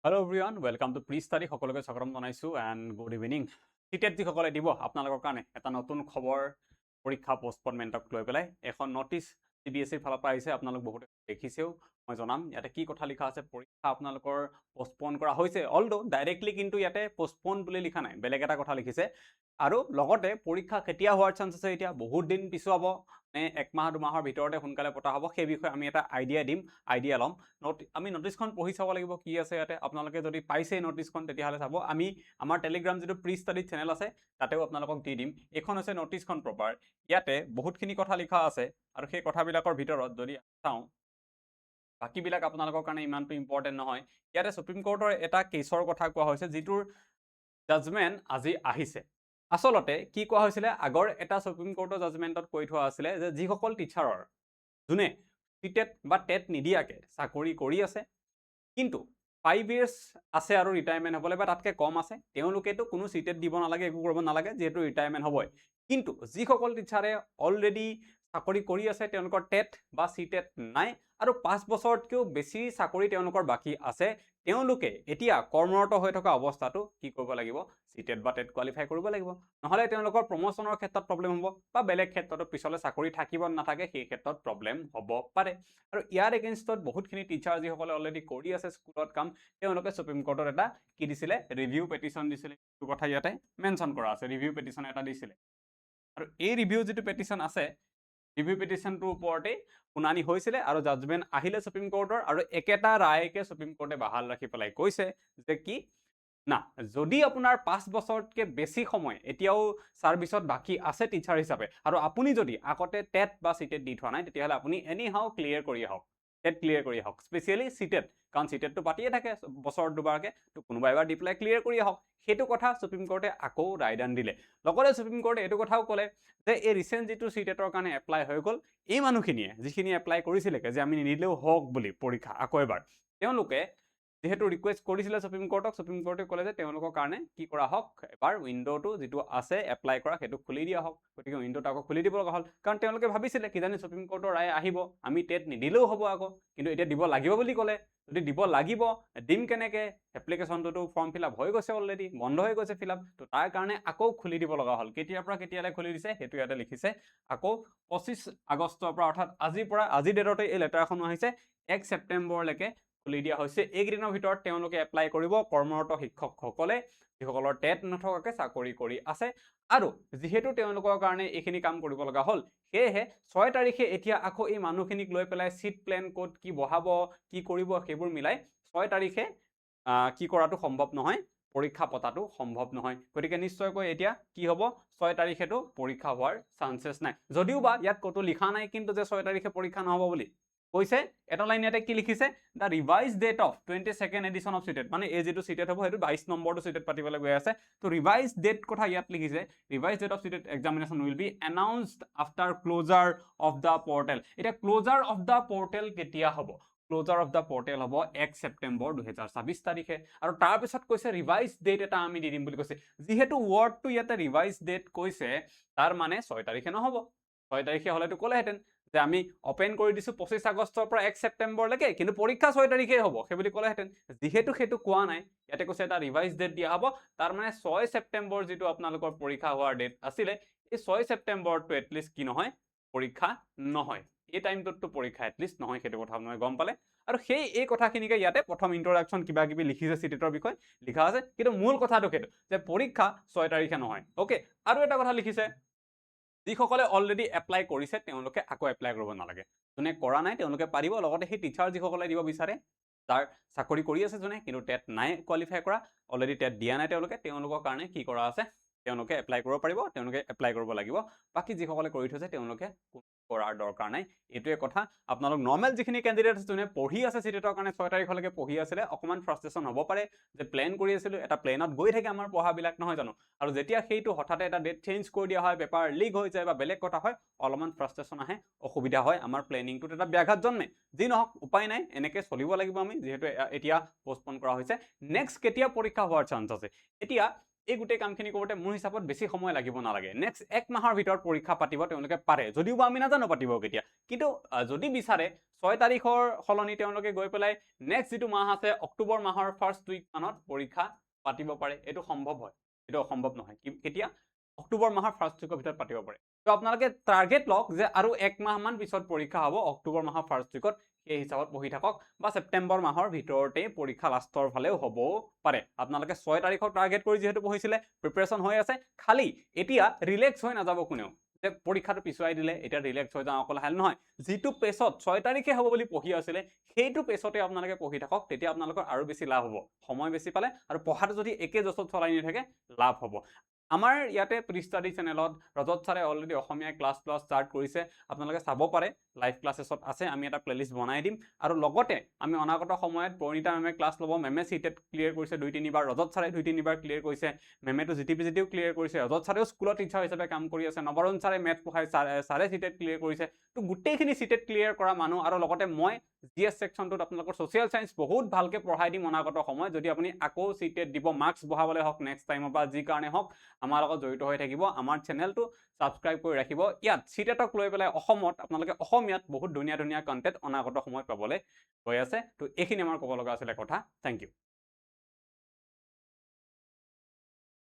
Hello everyone, welcome to Pre-Study. সকলোকে স্বাগতম জনাইছো and good evening. টিটেট যিসকলে দিব আপোনালোকৰ কাৰণে এটা নতুন খবৰ পৰীক্ষা পোষ্টপনমেণ্টক লৈ পেলাই এখন নটিচ CBSE ফালৰ পৰা আহিছে। আপোনালোক বহুত দেখিছেও, মই জনাম ইয়াতে কি কথা লিখা আছে। পৰীক্ষা আপোনালোকৰ পোষ্টপন কৰা হৈছে, অলদো ডাইৰেক্টলি কিন্তু ইয়াতে পোষ্টপন বুলি লিখা নাই, বেলেগ এটা কথা লিখিছে। আৰু লগতে পৰীক্ষা কেতিয়া হোৱাৰ চান্স আছে, এতিয়া বহুত দিন পিছুৱাব নে এক মাহ দুমাহৰ ভিতৰতে সোনকালে পতা হ'ব, সেই বিষয়ে আমি এটা আইডিয়া ল'ম। আমি নটিচখন পঢ়ি চাব লাগিব কি আছে ইয়াতে। আপোনালোকে যদি পাইছে নটিচখন তেতিয়াহ'লে চাব, আমি আমাৰ টেলিগ্ৰাম যিটো প্ৰি ষ্টাডি চেনেল আছে তাতেও আপোনালোকক দি দিম। এইখন হৈছে নটিচখন প্ৰপাৰ, ইয়াতে বহুতখিনি কথা লিখা আছে আৰু সেই কথাবিলাকৰ ভিতৰত যদি চাওঁ বাকীবিলাক আপোনালোকৰ কাৰণে ইমানটো ইম্পৰ্টেণ্ট নহয়। ইয়াতে সুপ্ৰিম কোৰ্টৰ এটা কেছৰ কথা কোৱা হৈছে, যিটোৰ জাজমেণ্ট আজি আহিছে। আচলতে কি কোৱা হৈছিলে, আগৰ এটা সুপ্ৰিম কোৰ্টৰ জাজমেণ্টত কৈ থোৱা আছিলে যে যিসকল টিচাৰৰ যোনে টেট বা টেট নিদিয়াকে চাকৰি কৰি আছে কিন্তু 5 years আছে আৰু ৰিটায়াৰমেণ্ট হ'বলৈ বা তাতকৈ কম আছে, তেওঁলোকেতো কোনো চিটেট দিব নালাগে, একো কৰিব নালাগে, যিহেতু ৰিটায়াৰমেণ্ট হ'বই। কিন্তু যিসকল টিচাৰে অলৰেডি চাকৰি কৰি আছে, তেওঁলোকৰ টেট বা চিটেট নাই আৰু 5 বছৰতকৈও বেছি চাকৰি তেওঁলোকৰ বাকী আছে, তেওঁলোকে এতিয়া কৰ্মৰত হৈ থকা অৱস্থাটো কি কৰিব লাগিব, চিটেট বা টেট কোৱালিফাই কৰিব লাগিব। নহ'লে তেওঁলোকৰ প্ৰমোচনৰ ক্ষেত্ৰত প্ৰব্লেম হ'ব বা বেলেগ ক্ষেত্ৰতো পিছলৈ চাকৰি থাকিব নাথাকে, সেই ক্ষেত্ৰত প্ৰব্লেম হ'ব পাৰে। আৰু ইয়াৰ এগেইনষ্টত বহুতখিনি টিচাৰ যিসকলে অলৰেডি কৰি আছে স্কুলত কাম, তেওঁলোকে সুপ্ৰিম কোৰ্টত এটা কি দিছিলে, ৰিভিউ পেটিশ্যন দিছিলে। এইটো কথা ইয়াতে মেনশ্যন কৰা আছে, ৰিভিউ পেটিশ্যন এটা দিছিলে। আৰু এই ৰিভিউ যিটো পেটিশ্যন আছে, ৰিভিউ পেটিশ্যনটোৰ ওপৰতে শুনানি হৈছিলে আৰু জাজমেণ্ট আহিলে সুপ্ৰিম কোৰ্টৰ, আৰু একেটা ৰায়কে সুপ্ৰিম কোৰ্টে বাহাল ৰাখি পেলাই কৈছে যে কি না, যদি আপোনাৰ 5 বছৰতকৈ বেছি সময় এতিয়াও ছাৰ্ভিচত বাকী আছে টিচাৰ হিচাপে, আৰু আপুনি যদি আগতে টেট বা চিটেট দি থোৱা নাই, তেতিয়াহ'লে আপুনি এনিহাও ক্লিয়াৰ কৰি আহক, টেট ক্লিয়াৰ কৰি আহক, স্পেচিয়েলি চিটেট, কাৰণ চিটেটটো পাতিয়ে থাকে বছৰত দুবাৰকে, তো কোনোবা এবাৰ দি পেলাই ক্লিয়াৰ কৰি আহক। সেইটো কথা সুপ্ৰিম কোৰ্টে আকৌ ৰায়দান দিলে। লগতে সুপ্ৰিম কোৰ্টে এইটো কথাও ক'লে যে এই ৰিচেণ্ট যিটো চিটেটৰ কাৰণে এপ্লাই হৈ গ'ল, এই মানুহখিনিয়ে যিখিনি এপ্লাই কৰিছিলে যে আমি নিদিলেও হওক বুলি পৰীক্ষা আকৌ এবাৰ, তেওঁলোকে যেহেতু ৰিকুৱেষ্ট কৰিছিলে সুপ্ৰিম কোৰ্টক, সুপ্ৰিম কোৰ্টে ক'লে যে তেওঁলোকৰ কাৰণে কি কৰা হওক, এবাৰ উইণ্ডোটো যিটো আছে এপ্লাই কৰা সেইটো খুলি দিয়া হওক। গতিকে উইণ্ডোটো আকৌ খুলি দিব লগা হ'ল, কাৰণ তেওঁলোকে ভাবিছিলে কিজানি সুপ্ৰিম কোৰ্টৰ ৰায় আহিব, আমি টেট নিদিলেও হ'ব আকৌ, কিন্তু এতিয়া দিব লাগিব বুলি ক'লে। যদি দিব লাগিব, দিম কেনেকৈ, এপ্লিকেশ্যনটোতো ফৰ্ম ফিল আপ হৈ গৈছে অলৰেডি, বন্ধ হৈ গৈছে ফিল আপ, তো তাৰ কাৰণে আকৌ খুলি দিব লগা হ'ল। কেতিয়াৰ পৰা কেতিয়ালৈ খুলি দিছে সেইটো ইয়াতে লিখিছে, আকৌ 25 আগষ্টৰ পৰা, অৰ্থাৎ আজিৰ পৰা, আজি ডেটতে এই লেটাৰখনো আহিছে, 1 ছেপ্টেম্বৰলৈকে খুলি দিয়া হৈছে। এইকেইদিনৰ ভিতৰত তেওঁলোকে এপ্লাই কৰিব, কৰ্মৰত শিক্ষকসকলে যিসকলৰ টেট নথকাকৈ চাকৰি কৰি আছে। আৰু যিহেতু তেওঁলোকৰ কাৰণে এইখিনি কাম কৰিব লগা হ'ল, সেয়েহে 6 তাৰিখে এতিয়া আকৌ এই মানুহখিনিক লৈ পেলাই চিট প্লেন ক'ত কি বহাব, কি কৰিব, সেইবোৰ মিলাই 6 তাৰিখে কি কৰাটো সম্ভৱ নহয়, পৰীক্ষা পতাটো সম্ভৱ নহয়। গতিকে নিশ্চয়কৈ এতিয়া কি হ'ব, 6 তাৰিখেতো পৰীক্ষা হোৱাৰ চান্সেছ নাই। যদিও বা ইয়াত ক'তো লিখা নাই কিন্তু যে 6 তাৰিখে পৰীক্ষা নহ'ব বুলি কৈছে, এটা লাইন ইয়াতে কি লিখিছে, the revise date of 22nd edition of CTET, মানে এই যিটো চিটেট হ'ব সেইটো 22 নম্বৰটো চিটেট পাতিবলৈ গৈ আছে, তো ৰিভাইজ ডেট কথা ইয়াত লিখিছে, revise date of CTET examination will be announced after closure of the portal. এতিয়া ক্লোজাৰ অফ দ্য পৰ্টেল কেতিয়া হ'ব, ক্লোজাৰ অফ দ্য পৰ্টেল হ'ব 1 ছেপ্টেম্বৰ 2024 তাৰিখে। আৰু তাৰপিছত কৈছে ৰিভাইজ ডেট এটা আমি দি দিম বুলি কৈছে। যিহেতু ৱৰ্ডটো ইয়াতে ৰিভাইজ ডেট কৈছে, তাৰ মানে 6 তাৰিখে নহ'ব। 6 তাৰিখে হ'লেতো ক'লেহেঁতেন যে আমি অপেন কৰি দিছোঁ 25 আগষ্টৰ পৰা 1 ছেপ্টেম্বৰলৈকে, কিন্তু পৰীক্ষা 6 তাৰিখে হ'ব, সেই বুলি ক'লেহেঁতেন। যিহেতু সেইটো কোৱা নাই, ইয়াতে কৈছে এটা ৰিভাইজ ডেট দিয়া হ'ব, তাৰ মানে 6 ছেপ্টেম্বৰ যিটো আপোনালোকৰ পৰীক্ষা হোৱাৰ ডেট আছিলে, এই 6 ছেপ্টেম্বৰটো এটলিষ্ট কি নহয়, পৰীক্ষা নহয়। এই টাইমটোততো পৰীক্ষা এটলিষ্ট নহয়, সেইটো কথা আপোনালোকে গম পালে। আৰু এই কথাখিনিকে ইয়াতে প্ৰথম ইন্ট্ৰডাকশ্যন কিবা কিবি লিখিছে চিটেটৰ বিষয়ে লিখা আছে, কিন্তু মূল কথাটো সেইটো যে পৰীক্ষা 6 তাৰিখে নহয়। অ'কে, আৰু এটা কথা লিখিছে, যিসকলে অলৰেডি এপ্লাই কৰিছে তেওঁলোকে আকৌ এপ্লাই কৰিব নালাগে, যোনে কৰা নাই তেওঁলোকে পাৰিব। লগতে সেই টিচাৰ যিসকলে দিব বিচাৰে, যাৰ চাকৰি কৰি আছে যোনে কিন্তু টেট নাই কোৱালিফাই কৰা, অলৰেডি টেট দিয়া নাই তেওঁলোকৰ কাৰণে কি কৰা আছে, তেওঁলোকে এপ্লাই কৰিব পাৰিব, তেওঁলোকে এপ্লাই কৰিব লাগিব। বাকী যিসকলে কৰি থৈছে তেওঁলোকে কৰাৰ দৰকাৰ নাই, এইটোৱে কথা। আপোনালোক নৰ্মেল যিখিনি কেণ্ডিডেট আছে, যোনে পঢ়ি আছে চিটেটৰ কাৰণে 6 তাৰিখলৈকে পঢ়ি আছিলে, অকণমান ফ্ৰাষ্ট্ৰেশ্যন হ'ব পাৰে যে প্লেন কৰি আছিলোঁ, এটা প্লেনত গৈ থাকে আমাৰ পঢ়াবিলাক, নহয় জানো, আৰু যেতিয়া সেইটো হঠাতে এটা ডেট চেঞ্জ কৰি দিয়া হয়, পেপাৰ লিক হৈ যায় বা বেলেগ কথা হয়, অলপমান ফ্ৰাষ্ট্ৰেশ্যন আহে, অসুবিধা হয়, আমাৰ প্লেনিংটোত এটা ব্যাঘাত জন্মে। যি নহওক উপায় নাই, এনেকৈ চলিব লাগিব আমি, যিহেতু এতিয়া পষ্টপন কৰা হৈছে। নেক্সট কেতিয়া পৰীক্ষা হোৱাৰ চান্স আছে, এতিয়া এই গোটেই কামখিনি কৰোঁতে মোৰ হিচাপত বেছি সময় লাগিব নালাগে নেক্সট 1 মাহৰ ভিতৰত পৰীক্ষা পাতিব তেওঁলোকে পাৰে যদিও বা আমি নাজানো পাতিব কেতিয়া কিন্তু যদি বিচাৰে 6 তাৰিখৰ সলনি তেওঁলোকে গৈ পেলাই নেক্সট যিটো মাহ আছে অক্টোবৰ মাহৰ ফাৰ্ষ্ট উইক মানত পৰীক্ষা পাতিব পাৰে এইটো সম্ভৱ হয় এইটো অসম্ভৱ নহয় কেতিয়া অক্টোবৰ মাহৰ ফাৰ্ষ্ট উইকৰ ভিতৰত পাতিব পাৰে তো আপোনালোকে টাৰ্গেট লওক যে আৰু 1 মাহ মান পিছত পৰীক্ষা হ'ব অক্টোবৰ মাহৰ ফাৰ্ষ্ট উইকত সেই হিচাপত পঢ়ি থাকক বা ছেপ্টেম্বৰ মাহৰ ভিতৰতে পৰীক্ষা লাষ্টৰ ফালেও হ'বও পাৰে আপোনালোকে 6 তাৰিখৰ টাৰ্গেট কৰি যিহেতু পঢ়িছিলে প্ৰিপাৰেশ্যন হৈ আছে খালি এতিয়া ৰিলেক্স হৈ নাযাব কোনেও যে পৰীক্ষাটো পিছুৱাই দিলে এতিয়া ৰিলেক্স হৈ যাওঁ অকল হাল নহয় যিটো পেছত 6 তাৰিখে হ'ব বুলি পঢ়ি আছিলে সেইটো পেছতে আপোনালোকে পঢ়ি থাকক তেতিয়া আপোনালোকৰ আৰু বেছি লাভ হ'ব সময় বেছি পালে আৰু পঢ়াটো যদি একে জছত চলাই নি থাকে লাভ হ'ব আমাৰ ইয়াতে প্ৰি ষ্টাডি চেনেলত ৰজত ছাৰে অলৰেডি অসমীয়া ক্লাছ ষ্টাৰ্ট কৰিছে আপোনালোকে চাব পাৰে লাইভ ক্লাছেছত আছে আমি এটা প্লেলিষ্ট বনাই দিম আৰু লগতে আমি অনাগত সময়ত পৰিণীতা মেমে ক্লাছ ল'ব মেমে চিটেট ক্লিয়াৰ কৰিছে 2-3বাৰ ৰজত ছাৰে 2-3বাৰ ক্লিয়াৰ কৰিছে মেমেটো জিটিপিজিটিও ক্লিয়াৰ কৰিছে ৰজত ছাৰেও স্কুলত টিচাৰ হিচাপে কাম কৰি আছে নৱৰণ ছাৰে মেথ পঢ়াই ছাৰে চিটেট ক্লিয়াৰ কৰিছে তো গোটেইখিনি চিটেট ক্লিয়াৰ কৰা মানুহ আৰু লগতে মই জিএছ সেকশনটোত আপোনালোকৰ সোশ্যাল সায়েন্স বহুত ভালকে পঢ়াই দিম অনাগত সময়ত যদি আপুনি আকৌ চিটেট দিব মাৰ্কস বহাবলৈ হওক নেক্সট টাইমৰ বা যি কাৰণে হওক আমাৰ লগত জড়িত হৈ থাকিব আমাৰ চেনেলটো সাবস্ক্ৰাইব কৰি ৰাখিব ইয়াত চিটেটক লৈ পেলাই অসমত আপোনালোকে অসমীয়াত বহুত ধুনীয়া ধুনীয়া কন্টেন্ট অনাগত সময়ত পাবলৈ গৈ আছে তো এইখিনি আমাৰ ক'ব লগা আছিলে কথা থেংক ইউ